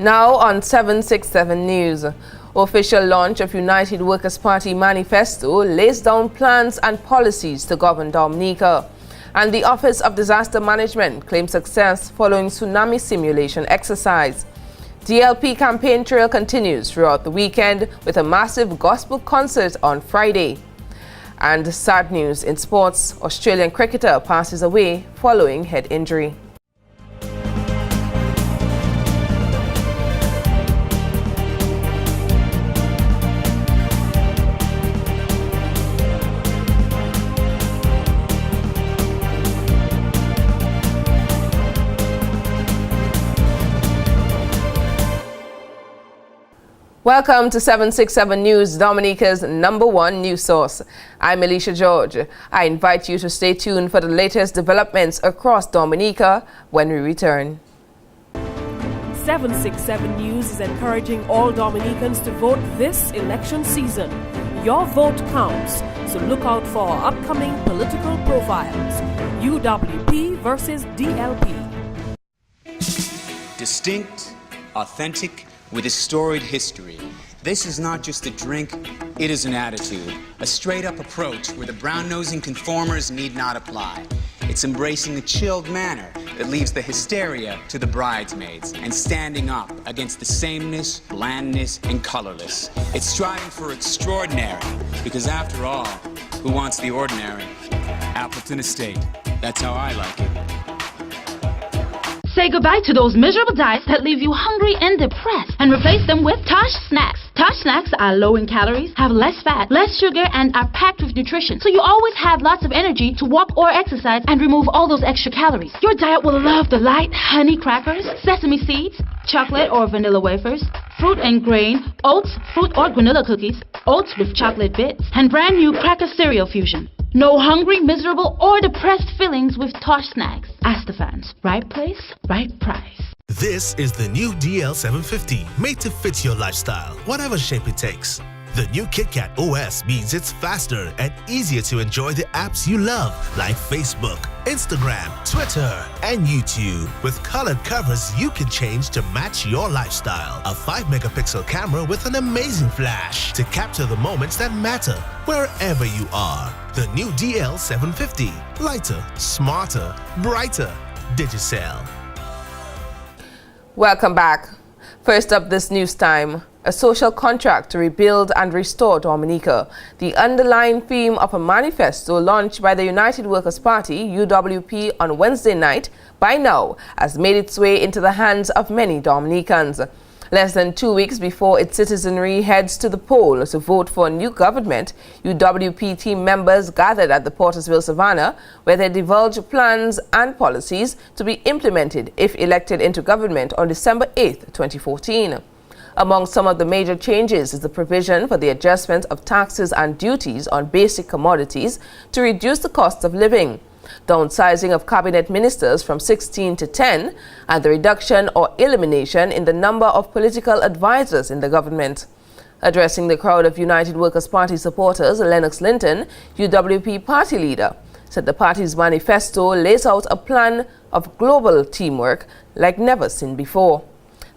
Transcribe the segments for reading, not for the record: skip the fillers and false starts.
Now on 767 News. Official launch of United Workers' Party manifesto lays down plans and policies to govern Dominica. And the Office of Disaster Management claims success following tsunami simulation exercise. DLP campaign trail continues throughout the weekend with a massive gospel concert on Friday. And sad news in sports, Australian cricketer passes away following head injury. Welcome to 767 News, Dominica's #1 news source. I'm Alicia George. I invite you to stay tuned for the latest developments across Dominica when we return. 767 News is encouraging all Dominicans to vote this election season. Your vote counts, so look out for our upcoming political profiles. UWP versus DLP. Distinct, authentic, with a storied history. This is not just a drink, it is an attitude, a straight-up approach where the brown-nosing conformers need not apply. It's embracing a chilled manner that leaves the hysteria to the bridesmaids and standing up against the sameness, blandness, and colorless. It's striving for extraordinary, because after all, who wants the ordinary? Appleton Estate. That's how I like it. Say goodbye to those miserable diets that leave you hungry and depressed and replace them with Tosh Snacks. Tosh Snacks are low in calories, have less fat, less sugar, and are packed with nutrition. So you always have lots of energy to walk or exercise and remove all those extra calories. Your diet will love the light honey crackers, sesame seeds, chocolate or vanilla wafers, fruit and grain, oats, fruit or granola cookies, oats with chocolate bits, and brand new cracker cereal fusion. No hungry, miserable, or depressed feelings with Tosh Snacks. Ask the fans. Right place, right price. This is the new DL750, made to fit your lifestyle, whatever shape it takes. The new KitKat OS means it's faster and easier to enjoy the apps you love, like Facebook, Instagram, Twitter, and YouTube. With colored covers you can change to match your lifestyle. A 5-megapixel camera with an amazing flash to capture the moments that matter wherever you are. The new DL750. Lighter, smarter, brighter. Digicel. Welcome back. First up this news time, a social contract to rebuild and restore Dominica. The underlying theme of a manifesto launched by the United Workers' Party, UWP, on Wednesday night, by now has made its way into the hands of many Dominicans. Less than 2 weeks before its citizenry heads to the polls to vote for a new government, UWP team members gathered at the Portersville Savannah, where they divulged plans and policies to be implemented if elected into government on December 8, 2014. Among some of the major changes is the provision for the adjustment of taxes and duties on basic commodities to reduce the cost of living, downsizing of cabinet ministers from 16 to 10, and the reduction or elimination in the number of political advisors in the government. Addressing the crowd of United Workers' Party supporters, Lennox Linton, UWP party leader, said the party's manifesto lays out a plan of global teamwork like never seen before.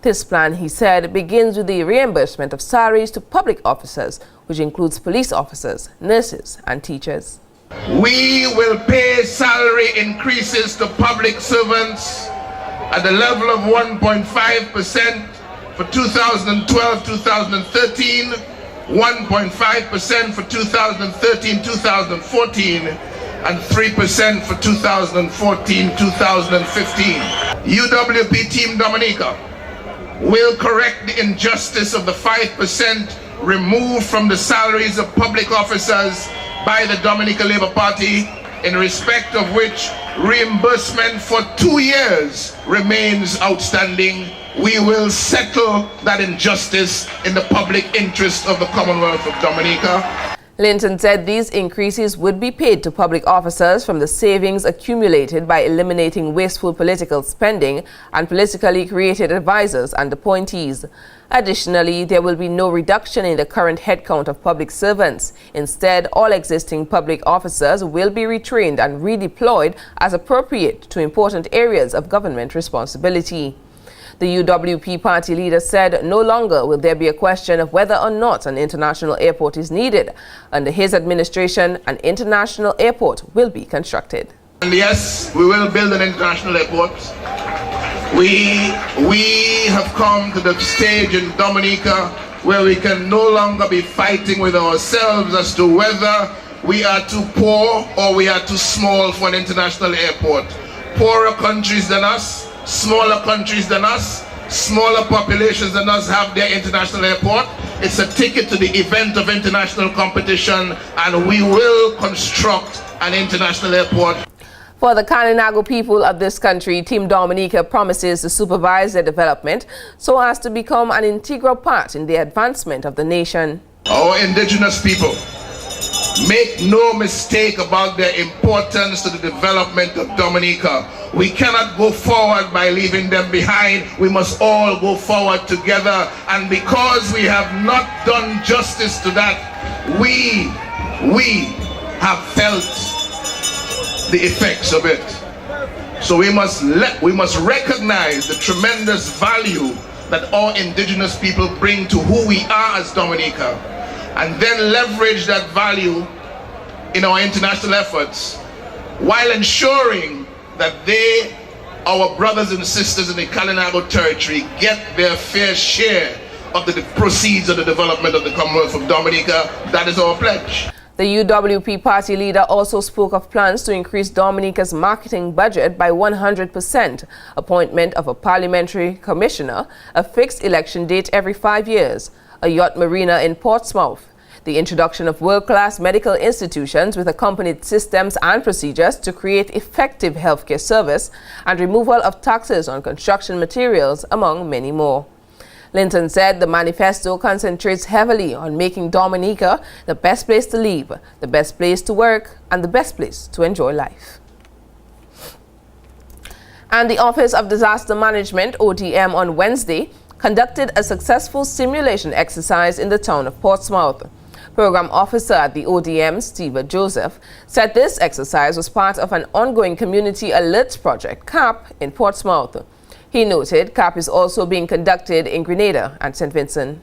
This plan, he said, begins with the reimbursement of salaries to public officers, which includes police officers, nurses, and teachers. We will pay salary increases to public servants at the level of 1.5% for 2012-2013, 1.5% for 2013-2014, and 3% for 2014-2015. UWP Team Dominica will correct the injustice of the 5% removed from the salaries of public officers by the Dominica Labour Party, in respect of which reimbursement for 2 years remains outstanding. We will settle that injustice in the public interest of the Commonwealth of Dominica. Linton said these increases would be paid to public officers from the savings accumulated by eliminating wasteful political spending and politically created advisors and appointees. Additionally, there will be no reduction in the current headcount of public servants. Instead, all existing public officers will be retrained and redeployed as appropriate to important areas of government responsibility. The UWP party leader said no longer will there be a question of whether or not an international airport is needed. Under his administration, an international airport will be constructed. And yes, we will build an international airport. We have come to the stage in Dominica where we can no longer be fighting with ourselves as to whether we are too poor or we are too small for an international airport. Poorer countries than us, smaller countries than us, smaller populations than us have their international airport. It's a ticket to the event of international competition, and we will construct an international airport. For the Kalinago people of this country, Team Dominica promises to supervise their development so as to become an integral part in the advancement of the nation. Our indigenous people, make no mistake about their importance to the development of Dominica. We cannot go forward by leaving them behind. We must all go forward together. And because we have not done justice to that, we have felt the effects of it. So we must recognize the tremendous value that our indigenous people bring to who we are as Dominica, and then leverage that value in our international efforts while ensuring that they, our brothers and sisters in the Kalinago territory, get their fair share of the proceeds of the development of the Commonwealth of Dominica. That is our pledge. The UWP party leader also spoke of plans to increase Dominica's marketing budget by 100%, appointment of a parliamentary commissioner, a fixed election date every 5 years, a yacht marina in Portsmouth, the introduction of world-class medical institutions with accompanied systems and procedures to create effective healthcare service, and removal of taxes on construction materials, among many more. Linton said the manifesto concentrates heavily on making Dominica the best place to live, the best place to work, and the best place to enjoy life. And the Office of Disaster Management, ODM, on Wednesday conducted a successful simulation exercise in the town of Portsmouth. Program Officer at the ODM, Steve Joseph, said this exercise was part of an ongoing community alerts project, CAP, in Portsmouth. He noted CAP is also being conducted in Grenada and St. Vincent.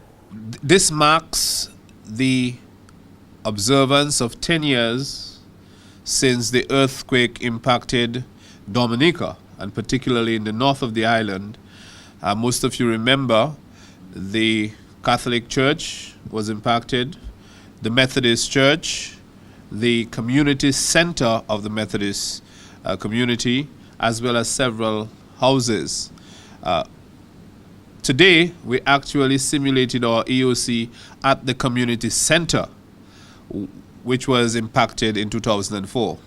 This marks the observance of 10 years since the earthquake impacted Dominica, and particularly in the north of the island. Most of you remember the Catholic Church was impacted, the Methodist Church, the community center of the Methodist community, as well as several houses. Today, we actually simulated our EOC at the community center, which was impacted in 2004.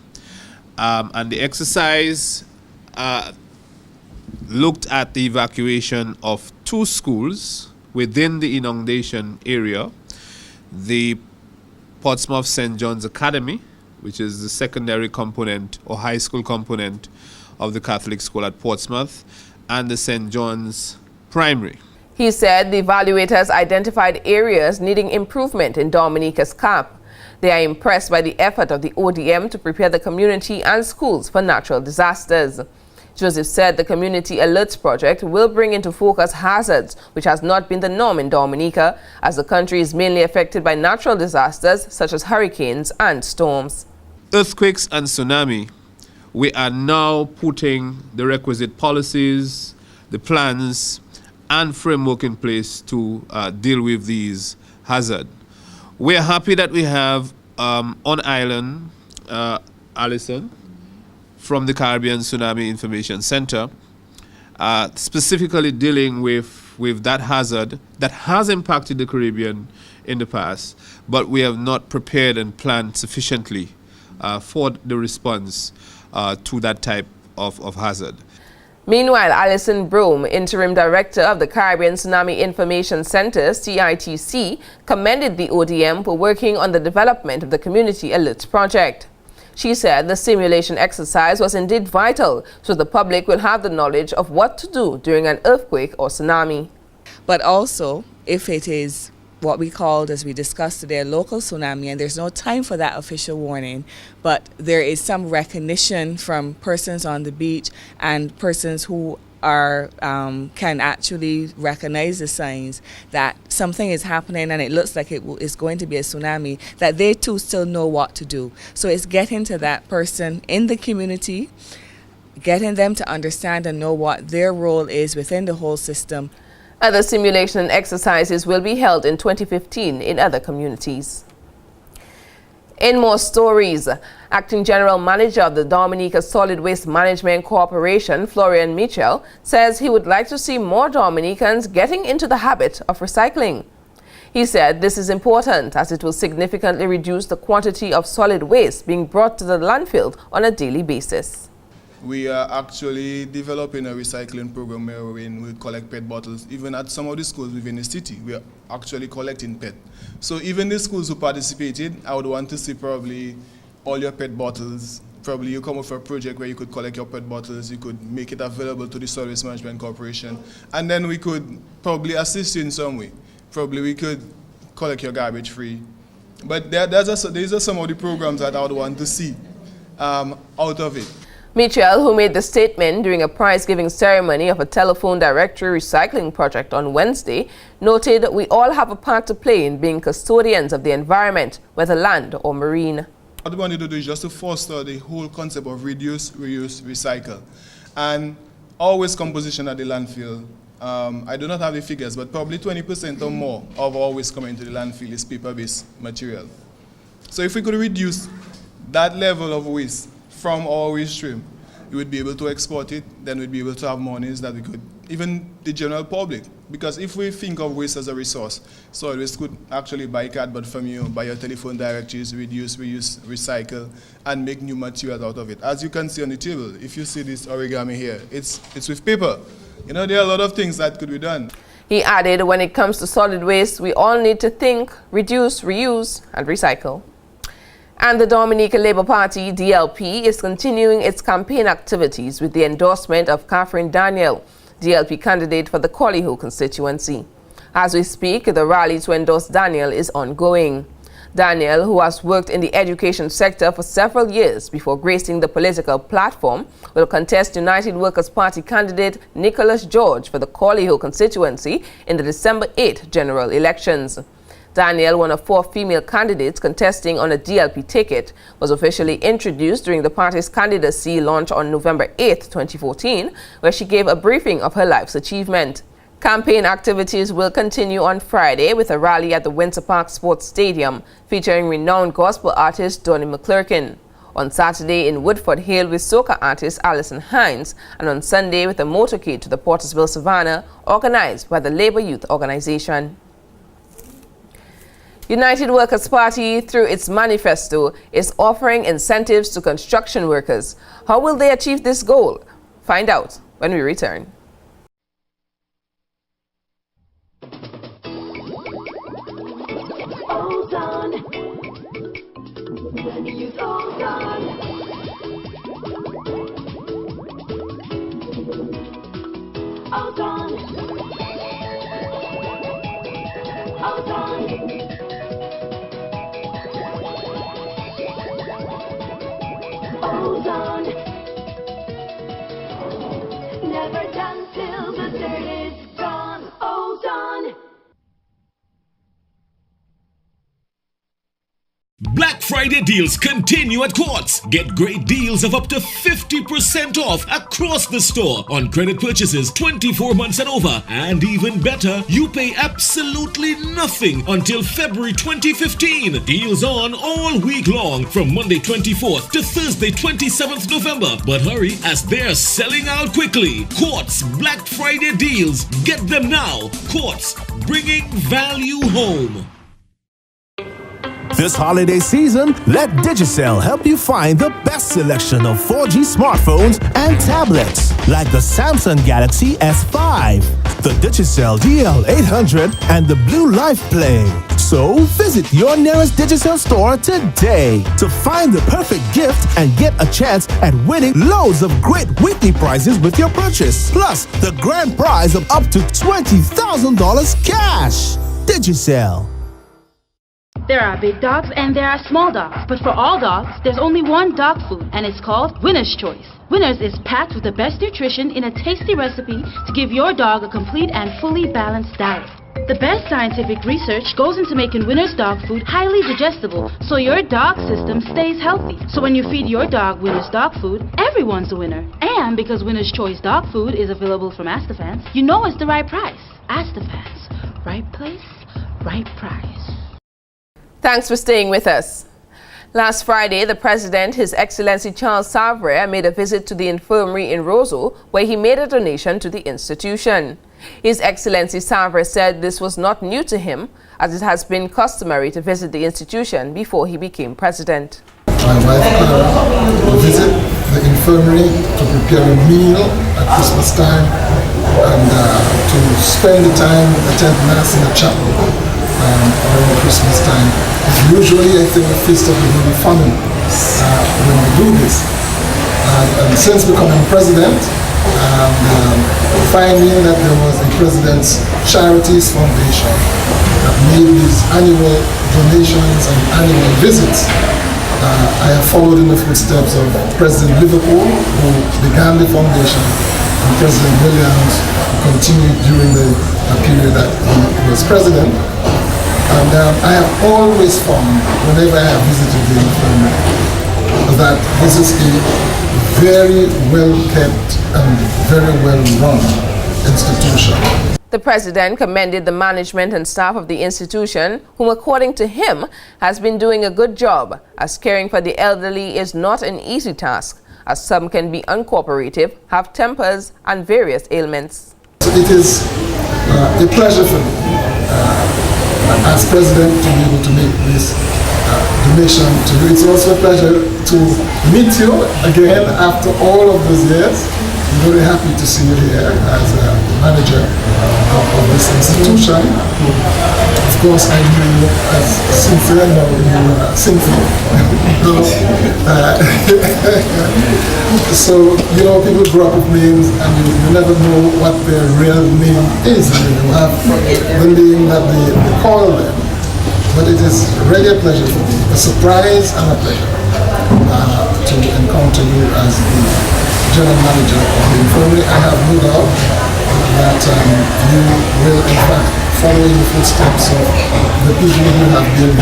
And the exercise looked at the evacuation of 2 schools within the inundation area, the Portsmouth St. John's Academy, which is the secondary component or high school component of the Catholic school at Portsmouth, and the St. John's Primary. He said the evaluators identified areas needing improvement in Dominica's CAP. They are impressed by the effort of the ODM to prepare the community and schools for natural disasters. Joseph said the Community Alerts Project will bring into focus hazards, which has not been the norm in Dominica, as the country is mainly affected by natural disasters such as hurricanes and storms. Earthquakes and tsunami, we are now putting the requisite policies, the plans, and framework in place to deal with these hazards. We are happy that we have on island Alison from the Caribbean Tsunami Information Center, specifically dealing with that hazard that has impacted the Caribbean in the past, but we have not prepared and planned sufficiently for the response to that type of hazard. Meanwhile, Alison Brome, Interim Director of the Caribbean Tsunami Information Center, CITC, commended the ODM for working on the development of the Community Alerts Project. She said the simulation exercise was indeed vital, so the public will have the knowledge of what to do during an earthquake or tsunami. But also, if it is what we called, as we discussed today, a local tsunami, and there's no time for that official warning, but there is some recognition from persons on the beach and persons who are can actually recognize the signs that something is happening and it looks like it is going to be a tsunami, that they too still know what to do. So it's getting to that person in the community, getting them to understand and know what their role is within the whole system. Other simulation exercises will be held in 2015 in other communities. In more stories, Acting General Manager of the Dominica Solid Waste Management Corporation, Florian Mitchell, says he would like to see more Dominicans getting into the habit of recycling. He said this is important as it will significantly reduce the quantity of solid waste being brought to the landfill on a daily basis. We are actually developing a recycling program where we collect PET bottles. Even at some of the schools within the city, we are actually collecting PET. So even the schools who participated, I would want to see probably all your PET bottles. Probably you come up with a project where you could collect your PET bottles, you could make it available to the Solid Waste Management Corporation, and then we could probably assist you in some way. Probably we could collect your garbage free. these are some of the programs that I would want to see out of it. Mitchell, who made the statement during a prize-giving ceremony of a telephone directory recycling project on Wednesday, noted we all have a part to play in being custodians of the environment, whether land or marine. What we want to do is just to foster the whole concept of reduce, reuse, recycle. And always composition at the landfill. I do not have the figures, but probably 20% or more of our waste coming into the landfill is paper-based material. So if we could reduce that level of waste from our waste stream, we would be able to export it, then we'd be able to have monies that we could, even the general public. Because if we think of waste as a resource, solid waste could actually buy cardboard from you, buy your telephone directories, reduce, reuse, recycle, and make new material out of it. As you can see on the table, if you see this origami here, it's with paper. You know, there are a lot of things that could be done. He added, when it comes to solid waste, we all need to think, reduce, reuse, and recycle. And the Dominica Labour Party, DLP, is continuing its campaign activities with the endorsement of Catherine Daniel, DLP candidate for the Collyho constituency. As we speak, the rally to endorse Daniel is ongoing. Daniel, who has worked in the education sector for several years before gracing the political platform, will contest United Workers' Party candidate Nicholas George for the Collyho constituency in the December 8 general elections. Daniel, one of 4 female candidates contesting on a DLP ticket, was officially introduced during the party's candidacy launch on November 8, 2014, where she gave a briefing of her life's achievement. Campaign activities will continue on Friday with a rally at the Windsor Park Sports Stadium featuring renowned gospel artist Donnie McClurkin. On Saturday in Woodford Hill with soca artist Alison Hines, and on Sunday with a motorcade to the Portersville Savannah organized by the Labour Youth Organization. United Workers' Party, through its manifesto, is offering incentives to construction workers. How will they achieve this goal? Find out when we return. Ozone. Use Ozone. Ozone. Ozone. Ozone. Never done till the dirt is gone. Ozone. Black Friday deals continue at Quartz. Get great deals of up to 50% off across the store on credit purchases 24 months and over. And even better, you pay absolutely nothing until February 2015. Deals on all week long from Monday 24th to Thursday 27th November. But hurry, as they're selling out quickly. Quartz Black Friday deals. Get them now. Quartz, bringing value home. This holiday season, let Digicel help you find the best selection of 4G smartphones and tablets, like the Samsung Galaxy S5, the Digicel DL800, and the Blue Life Play. So visit your nearest Digicel store today to find the perfect gift and get a chance at winning loads of great weekly prizes with your purchase, plus the grand prize of up to $20,000 cash. Digicel. There are big dogs and there are small dogs, but for all dogs, there's only one dog food, and it's called Winner's Choice. Winners is packed with the best nutrition in a tasty recipe to give your dog a complete and fully balanced diet. The best scientific research goes into making Winner's dog food highly digestible, so your dog system stays healthy. So when you feed your dog Winner's dog food, everyone's a winner. And because Winner's Choice dog food is available from Astafans, you know it's the right price. Astafans, right place, right price. Thanks for staying with us. Last Friday, the President, His Excellency Charles Savre, made a visit to the infirmary in Roseau, where he made a donation to the institution. His Excellency Savre said this was not new to him, as it has been customary to visit the institution before he became president. My wife Clara will visit the infirmary to prepare a meal at Christmas time and to spend the time attend Mass in the chapel around Christmas time. It's usually, I think, a feast of the Holy Family when we do this. And since becoming president, finding that there was a President's Charities Foundation that made these annual donations and annual visits, I have followed in the footsteps of President Liverpool, who began the foundation, and President Williams, who continued during the period that he was president. And I have always found, whenever I have visited the infirmary, that this is a very well kept and very well run institution. The President commended the management and staff of the institution, whom according to him has been doing a good job, as caring for the elderly is not an easy task, as some can be uncooperative, have tempers and various ailments. It is a pleasure for me as President to be able to make this donation to you. It's also a pleasure to meet you again after all of those years. I'm very happy to see you here as a manager of this institution. Of course, I knew you as Cynthia, now you Cynthia. So, you know, people grow up with names and you never know what their real name is. You have the name that they call them. But it is really a pleasure for me, a surprise and a pleasure to encounter you as the General Manager of the infirmary. I have no doubt that you will in fact follow in the footsteps of the people who have been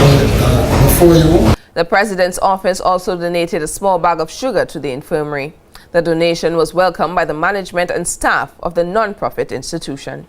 before you. The President's office also donated a small bag of sugar to the infirmary. The donation was welcomed by the management and staff of the non-profit institution.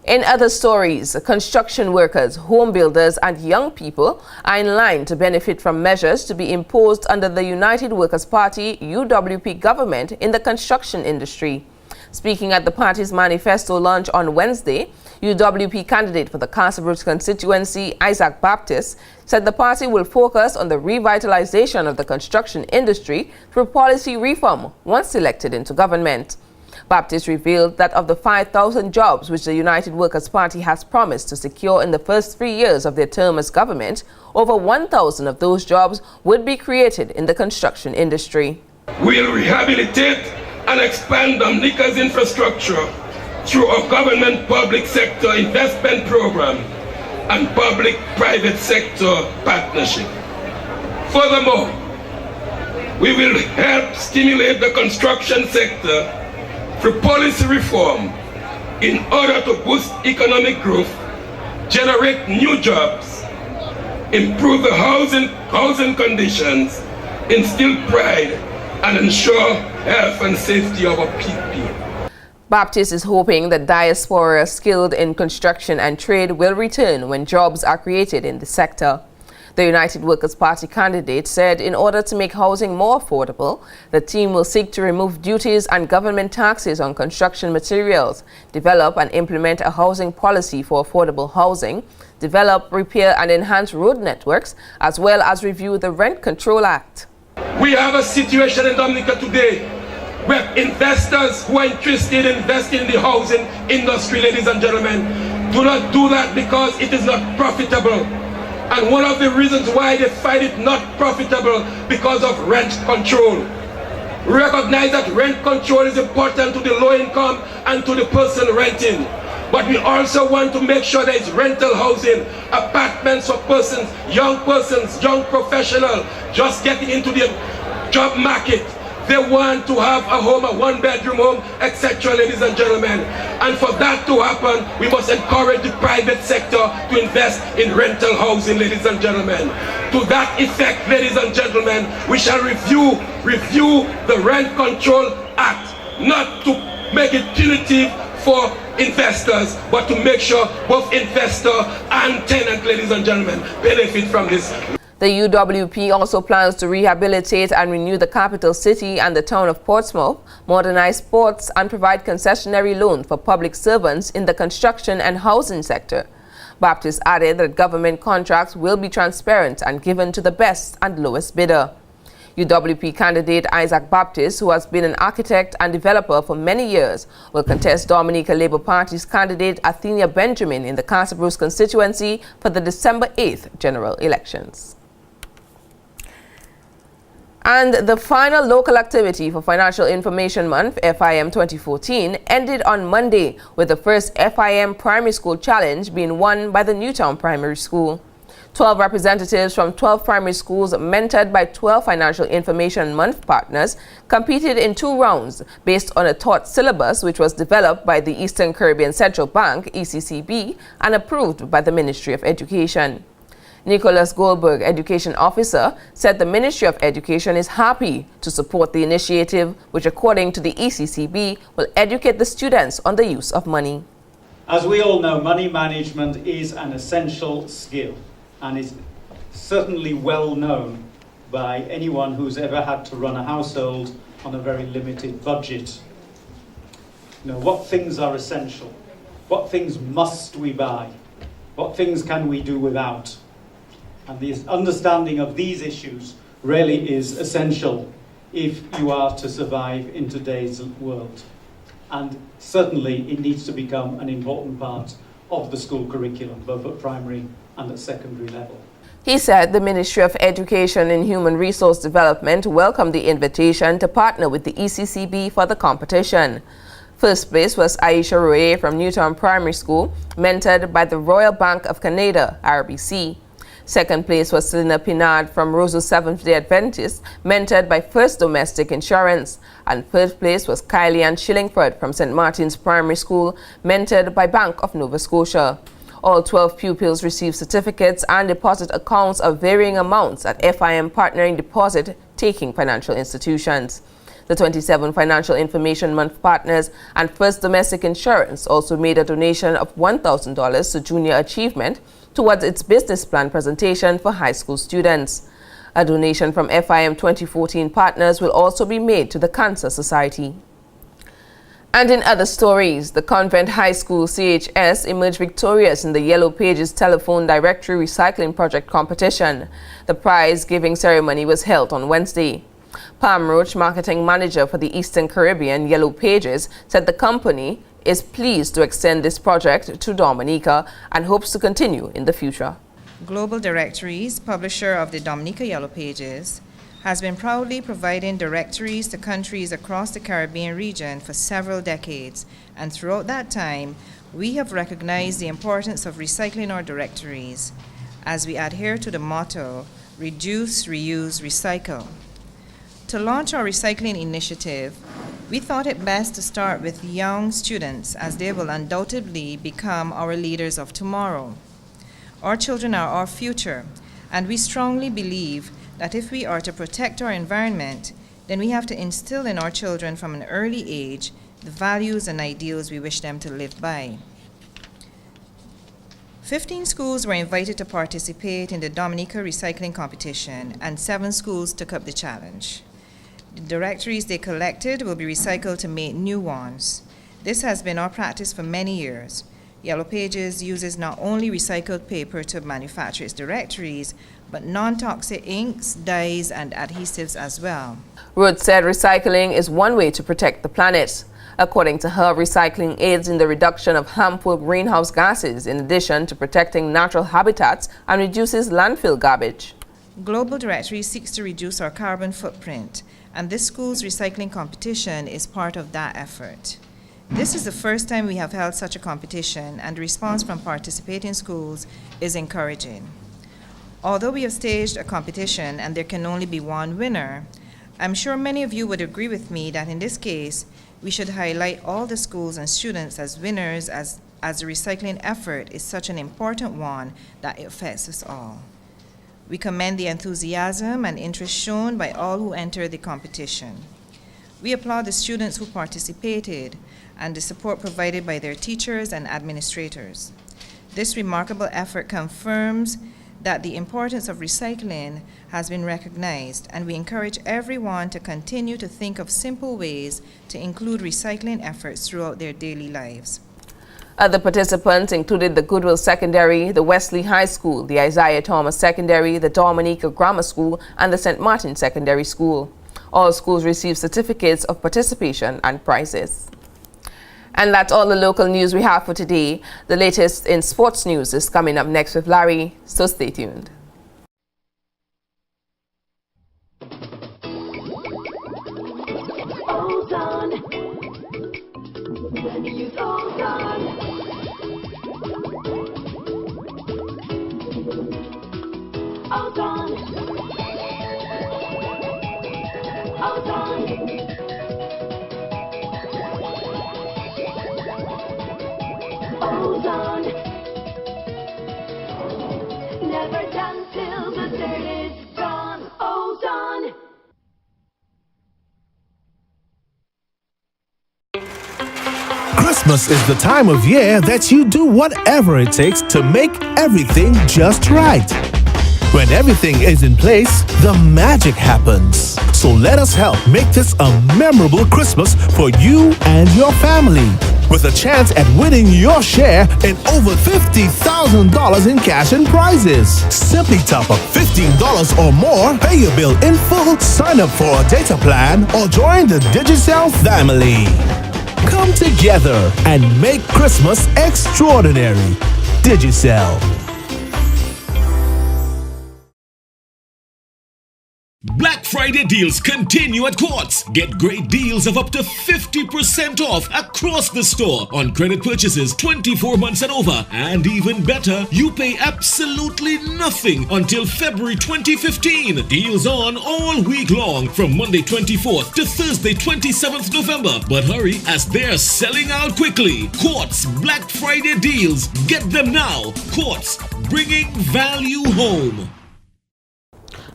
In other stories, construction workers, home builders and young people are in line to benefit from measures to be imposed under the United Workers' Party UWP government in the construction industry. Speaking at the party's manifesto launch on Wednesday, UWP candidate for the Castle Brooks constituency, Isaac Baptist, said the party will focus on the revitalization of the construction industry through policy reform once elected into government. Baptist revealed that of the 5,000 jobs which the United Workers' Party has promised to secure in the first 3 years of their term as government, over 1,000 of those jobs would be created in the construction industry. We'll rehabilitate and expand Dominica's infrastructure through a government public sector investment program and public-private sector partnership. Furthermore, we will help stimulate the construction sector through policy reform in order to boost economic growth, generate new jobs, improve the housing conditions, instill pride, and ensure health and safety of our people. Baptist is hoping that diaspora skilled in construction and trade will return when jobs are created in the sector. The United Workers' Party candidate said in order to make housing more affordable, the team will seek to remove duties and government taxes on construction materials, develop and implement a housing policy for affordable housing, develop, repair and enhance road networks, as well as review the Rent Control Act. We have a situation in Dominica today where investors who are interested in investing in the housing industry, ladies and gentlemen, do not do that because it is not profitable. And one of the reasons why they find it not profitable because of rent control. Recognize that rent control is important to the low income and to the person renting. But we also want to make sure there is rental housing, apartments for persons, young professionals, just getting into the job market. They want to have a home, a one-bedroom home, etc., ladies and gentlemen. And for that to happen, we must encourage the private sector to invest in rental housing, ladies and gentlemen. To that effect, ladies and gentlemen, we shall review the Rent Control Act, not to make it punitive for investors, but to make sure both investor and tenant, ladies and gentlemen, benefit from this. The UWP also plans to rehabilitate and renew the capital city and the town of Portsmouth, modernize ports, and provide concessionary loans for public servants in the construction and housing sector. Baptist added that government contracts will be transparent and given to the best and lowest bidder. UWP candidate Isaac Baptist, who has been an architect and developer for many years, will contest Dominica Labour Party's candidate Athenia Benjamin in the Castle Bruce constituency for the December 8th general elections. And the final local activity for Financial Information Month, FIM 2014, ended on Monday with the first FIM Primary School Challenge being won by the Newtown Primary School. 12 representatives from 12 primary schools mentored by 12 Financial Information Month partners competed in 2 rounds based on a taught syllabus which was developed by the Eastern Caribbean Central Bank, ECCB, and approved by the Ministry of Education. Nicholas Goldberg, Education Officer, said the Ministry of Education is happy to support the initiative, which according to the ECCB will educate the students on the use of money. As we all know, money management is an essential skill and is certainly well known by anyone who's ever had to run a household on a very limited budget. You know, what things are essential? What things must we buy? What things can we do without? And the understanding of these issues really is essential if you are to survive in today's world. And certainly it needs to become an important part of the school curriculum, both at primary and at secondary level. He said the Ministry of Education and Human Resource Development welcomed the invitation to partner with the ECCB for the competition. First place was Aisha Roye from Newtown Primary School, mentored by the Royal Bank of Canada, RBC. Second place was Selena Pinard from Roseau Seventh-day Adventist, mentored by First Domestic Insurance. And third place was Kylie Ann Shillingford from St. Martin's Primary School, mentored by Bank of Nova Scotia. All 12 pupils received certificates and deposit accounts of varying amounts at FIM partnering deposit-taking financial institutions. The 27 Financial Information Month partners and First Domestic Insurance also made a donation of $1,000 to Junior Achievement towards its business plan presentation for high school students. A donation from FIM 2014 partners will also be made to the Cancer Society. And in other stories, the Convent High School CHS emerged victorious in the Yellow Pages Telephone Directory Recycling Project competition. The prize-giving ceremony was held on Wednesday. Pam Roach, marketing manager for the Eastern Caribbean Yellow Pages, said the company is pleased to extend this project to Dominica and hopes to continue in the future. Global Directories, publisher of the Dominica Yellow Pages, has been proudly providing directories to countries across the Caribbean region for several decades, and throughout that time, we have recognized the importance of recycling our directories as we adhere to the motto, reduce, reuse, recycle. To launch our recycling initiative, we thought it best to start with young students, as they will undoubtedly become our leaders of tomorrow. Our children are our future, and we strongly believe that if we are to protect our environment, then we have to instill in our children from an early age the values and ideals we wish them to live by. 15 schools were invited to participate in the Dominica Recycling Competition, and 7 schools took up the challenge. The directories they collected will be recycled to make new ones. This has been our practice for many years. Yellow Pages uses not only recycled paper to manufacture its directories, but non-toxic inks, dyes, and adhesives as well. Rhodes said recycling is one way to protect the planet. According to her, recycling aids in the reduction of harmful greenhouse gases in addition to protecting natural habitats and reduces landfill garbage. Global Directory seeks to reduce our carbon footprint, and this school's recycling competition is part of that effort. This is the first time we have held such a competition, and the response from participating schools is encouraging. Although we have staged a competition and there can only be one winner, I'm sure many of you would agree with me that in this case, we should highlight all the schools and students as winners as the recycling effort is such an important one that it affects us all. We commend the enthusiasm and interest shown by all who entered the competition. We applaud the students who participated and the support provided by their teachers and administrators. This remarkable effort confirms that the importance of recycling has been recognized, and we encourage everyone to continue to think of simple ways to include recycling efforts throughout their daily lives. Other participants included the Goodwill Secondary, the Wesley High School, the Isaiah Thomas Secondary, the Dominica Grammar School, and the St. Martin Secondary School. All schools received certificates of participation and prizes. And that's all the local news we have for today. The latest in sports news is coming up next with Larry, so stay tuned. Ozone. When you use Ozone. Ozone. Ozone. Ozone. Never done till the dirt is gone. Ozone. Christmas is the time of year that you do whatever it takes to make everything just right. When everything is in place, the magic happens. So let us help make this a memorable Christmas for you and your family, with a chance at winning your share in over $50,000 in cash and prizes. Simply top up $15 or more, pay your bill in full, sign up for a data plan, or join the Digicel family. Come together and make Christmas extraordinary. Digicel. Black Friday deals continue at Quartz. Get great deals of up to 50% off across the store on credit purchases 24 months and over. And even better, you pay absolutely nothing until February 2015. Deals on all week long from Monday 24th to Thursday 27th November. But hurry, as they're selling out quickly. Quartz Black Friday deals. Get them now. Quartz, bringing value home.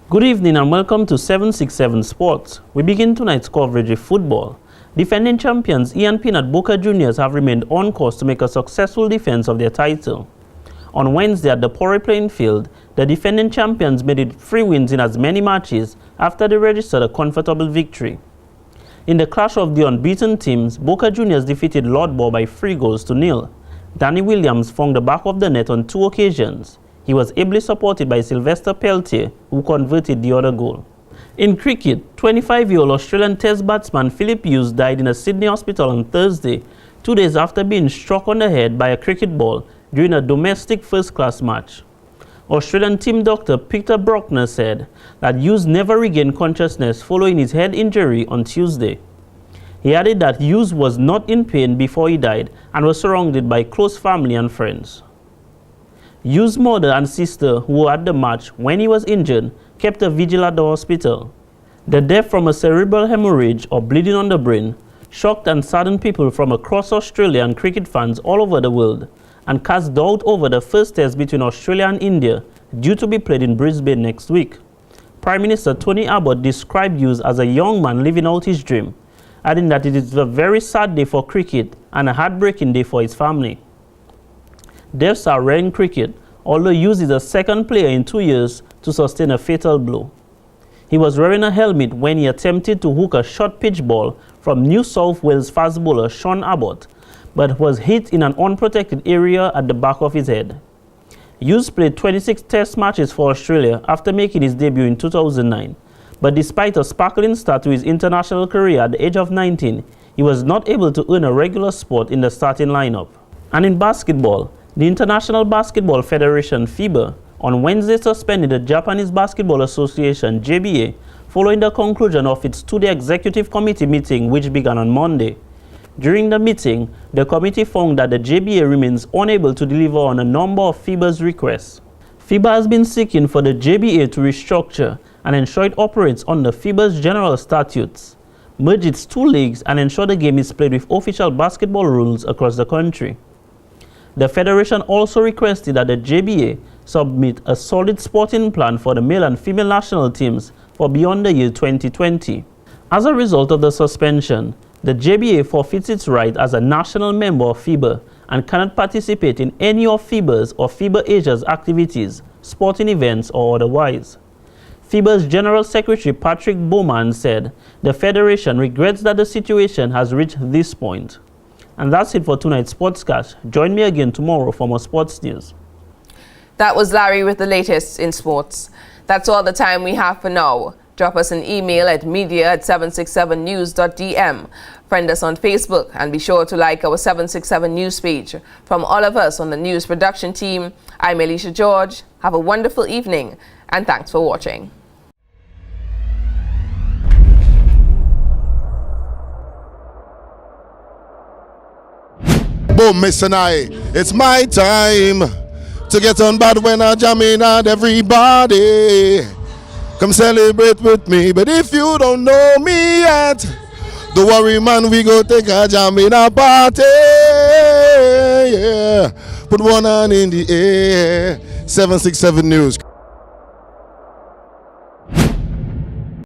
Good evening and welcome to 767 Sports. We begin tonight's coverage with football. Defending champions Ian Peanut Boca Juniors have remained on course to make a successful defense of their title. On Wednesday at the Pori playing field, the defending champions made it 3 wins in as many matches after they registered a comfortable victory. In the clash of the unbeaten teams, Boca Juniors defeated Lodbor by 3-0. Danny Williams found the back of the net on 2 occasions. He was ably supported by Sylvester Peltier, who converted the other goal. In cricket, 25-year-old Australian Test batsman Philip Hughes died in a Sydney hospital on Thursday, 2 days after being struck on the head by a cricket ball during a domestic first-class match. Australian team doctor Peter Brockner said that Hughes never regained consciousness following his head injury on Tuesday. He added that Hughes was not in pain before he died and was surrounded by close family and friends. Hughes' mother and sister, who were at the match when he was injured, kept a vigil at the hospital. The death from a cerebral hemorrhage or bleeding on the brain shocked and saddened people from across Australia and cricket fans all over the world, and cast doubt over the first test between Australia and India, due to be played in Brisbane next week. Prime Minister Tony Abbott described Hughes as a young man living out his dream, adding that it is a very sad day for cricket and a heartbreaking day for his family. Deaths are rare in cricket, although Hughes is the second player in 2 years to sustain a fatal blow. He was wearing a helmet when he attempted to hook a short pitch ball from New South Wales fast bowler Sean Abbott, but was hit in an unprotected area at the back of his head. Hughes played 26 test matches for Australia after making his debut in 2009, but despite a sparkling start to his international career at the age of 19, he was not able to earn a regular spot in the starting lineup. And in basketball, the International Basketball Federation FIBA on Wednesday suspended the Japanese Basketball Association JBA following the conclusion of its 2-day executive committee meeting which began on Monday. During the meeting, the committee found that the JBA remains unable to deliver on a number of FIBA's requests. FIBA has been seeking for the JBA to restructure and ensure it operates under FIBA's general statutes, merge its two leagues, and ensure the game is played with official basketball rules across the country. The federation also requested that the JBA submit a solid sporting plan for the male and female national teams for beyond the year 2020. As a result of the suspension, the JBA forfeits its right as a national member of FIBA and cannot participate in any of FIBA's or FIBA Asia's activities, sporting events, or otherwise. FIBA's General Secretary Patrick Bowman said the federation regrets that the situation has reached this point. And that's it for tonight's Sportscast. Join me again tomorrow for more sports news. That was Larry with the latest in sports. That's all the time we have for now. Drop us an email at media@767news.dm. Friend us on Facebook and be sure to like our 767 News page. From all of us on the news production team, I'm Alicia George. Have a wonderful evening and thanks for watching. Boom, Miss and it's my time to get on bad when I jam in at everybody. Come celebrate with me, but if you don't know me yet, don't worry, man, we go take a jam in a party. Yeah, put one hand in the air. 767 News.